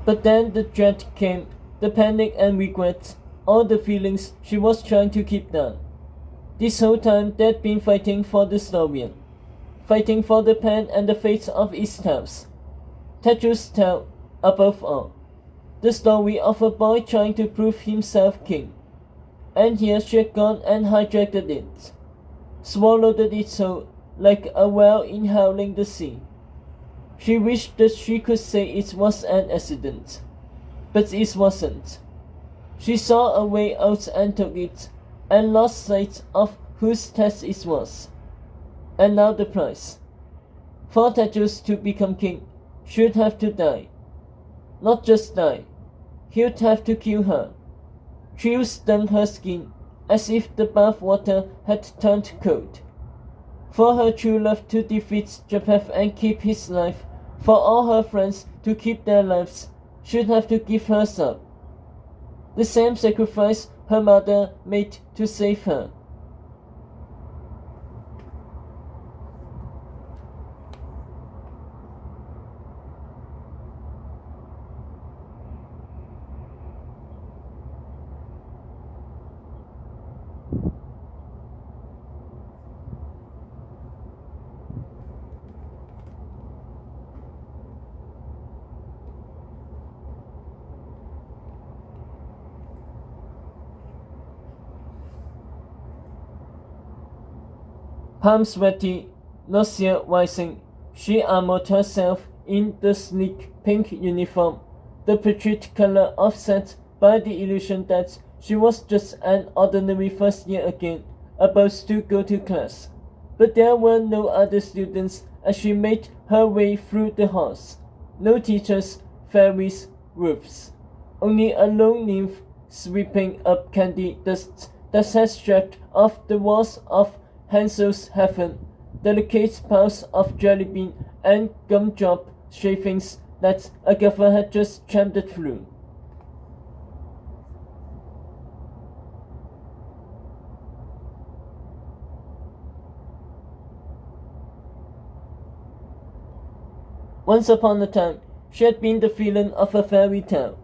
But then the dread came, the panic and regret, all the feelings she was trying to keep down. This whole time they'd been fighting for the Snowman, fighting for the pen and the fates of its tales. Tetra's tale, above all, the story of a boy trying to prove himself king. And here she had gone and hijacked it, swallowed it whole like a whale inhaling the sea. She wished that she could say it was an accident, but it wasn't. She saw a way out and took it, and lost sight of whose task it was. And now the price. For Tetra's to become king, she'd have to die. Not just die, he'd have to kill her. Chills stung her skin, as if the bath water had turned cold. For her true love to defeat Japheth and keep his life, for all her friends to keep their lives, she'd have to give hers up. The same sacrifice her mother made to save her. Palm sweaty, nausea rising, she armored herself in the sleek pink uniform, the patriot color offset by the illusion that she was just an ordinary first year again, about to go to class. But there were no other students as she made her way through the halls. No teachers, fairies, roofs. Only a lone nymph sweeping up candy dust that had stripped off the walls of Hansel's heaven, delicate piles of jelly bean and gumdrop shavings that Agatha had just trampled through. Once upon a time, she had been the villain of a fairy tale,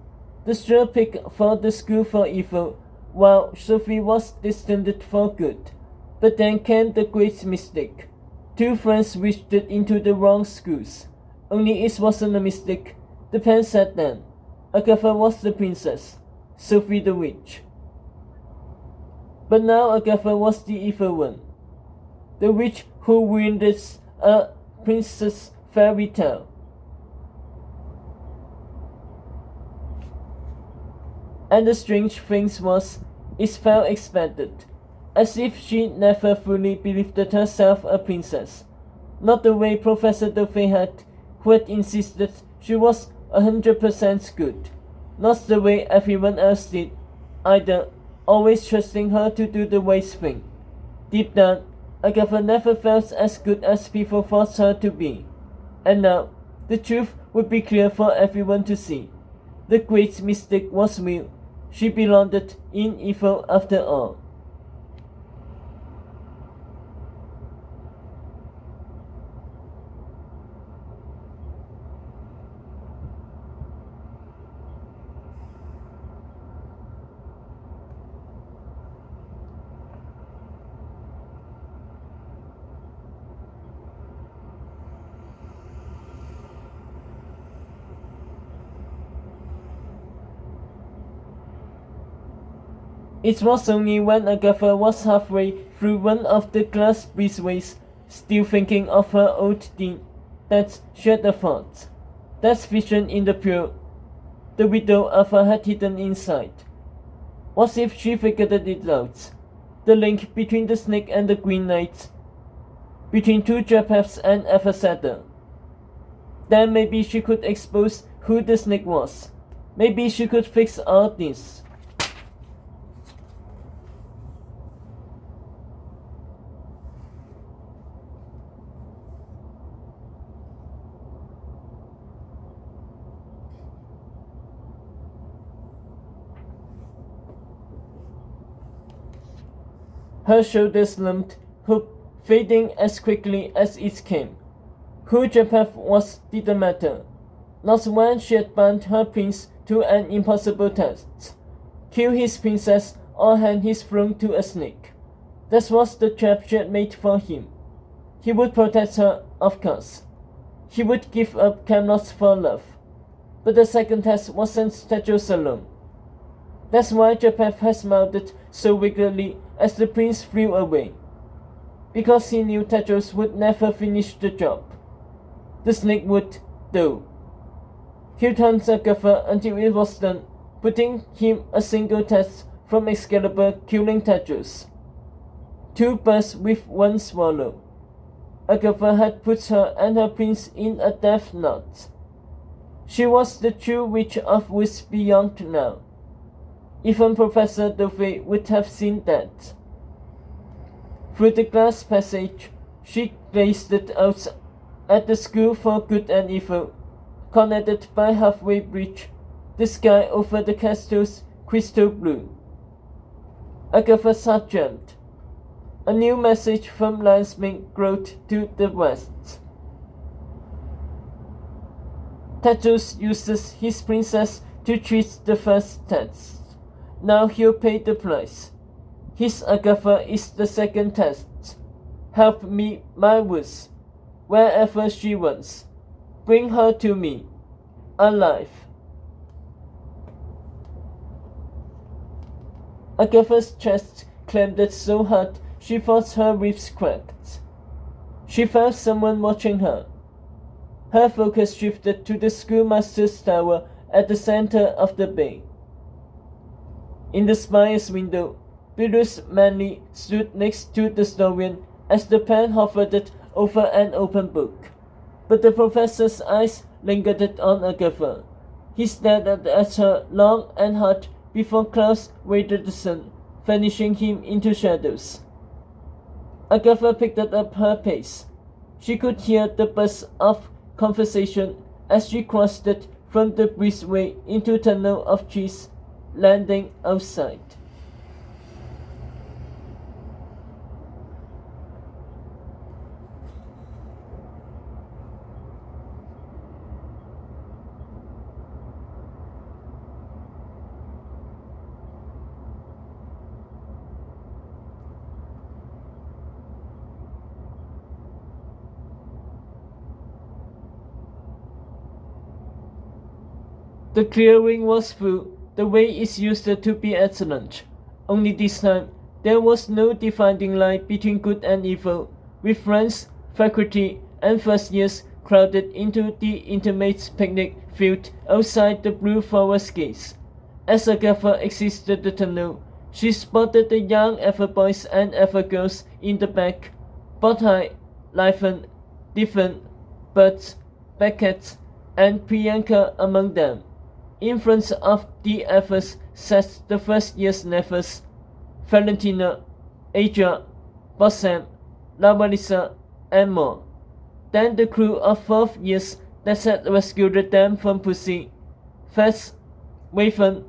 the straw pick for the school for evil, while Sophie was destined for good. But then came the great mistake. Two friends wished it into the wrong schools. Only it wasn't a mistake. The pen said then. Agatha was the princess, Sophie the witch. But now Agatha was the evil one. The witch who ruined a princess fairy tale. And the strange thing was, it felt expanded, as if she never fully believed herself a princess. Not the way Professor Duffy had, who had insisted she was 100% good. Not the way everyone else did, either, always trusting her to do the right thing. Deep down, Agatha never felt as good as people thought her to be. And now, the truth would be clear for everyone to see. The great mistake was real. She belonged in evil after all. It was only when Agatha was halfway through one of the glass breezeways, still thinking of her old dean, that she had a thought. That vision in the pool, the widow Alpha had hidden inside. What if she figured it out? The link between the snake and the Green Knight, between two Japheths and Avasada. Then maybe she could expose who the snake was. Maybe she could fix all this. Her shoulders slumped, hope fading as quickly as it came. Who Japheth was didn't matter. Not when she had bound her prince to an impossible task. Kill his princess or hand his throne to a snake. That was the trap she had made for him. He would protect her, of course. He would give up Camelot for love. But the second test wasn't Tetros alone. That's why Japheth had smiled so wickedly as the prince flew away. Because he knew Tetros would never finish the job. The snake would, though. He turned Agatha until it was done, putting him a single test from Excalibur killing Tetros. 2 birds with 1 swallow. Agatha had put her and her prince in a death knot. She was the true witch of woods beyond now. Even Professor Dovey would have seen that. Through the glass passage, she gazed out at the School for Good and Evil, connected by halfway bridge, the sky over the castle's crystal blue. Agatha Sargent. A new message from Linesmith glowed to the west. Tetros uses his princess to treat the first test. Now he'll pay the price. His Agatha is the second test. Help me, my woods, wherever she wants. Bring her to me, alive. Agatha's chest clambered so hard she thought her ribs cracked. She felt someone watching her. Her focus shifted to the schoolmaster's tower at the center of the bay. In the spire's window, Belarus Manley stood next to the Storian as the pen hovered over an open book. But the professor's eyes lingered on Agatha. He stared at her long and hard before clouds weighted the sun, vanishing him into shadows. Agatha picked up her pace. She could hear the buzz of conversation as she crossed it from the breezeway into a tunnel of trees, landing outside. The clearing was full. The way is used to be excellent. Only this time, there was no dividing line between good and evil, with friends, faculty, and first years crowded into the intimate picnic field outside the Blue Forest gates. As Agatha exited the tunnel, she spotted the young Elfer boys and Elfer girls in the back, Bothai, Lythan, Diffin, Bert, Beckett, and Priyanka among them. In front of the Elfers sat the first year's Neffers, Valentina, Aja, Bossam, Lavalisa, and more. Then the crew of 4th years that had rescued them from Pussy, Fess, Waven,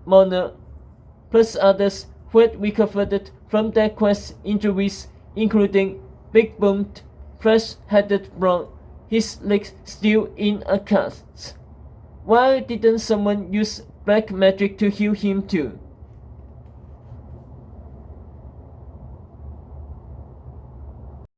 Mona, plus others who had recovered from their quest injuries, including Big Boned, fresh-headed Brown, his legs still in a cast. Why didn't someone use black magic to heal him too?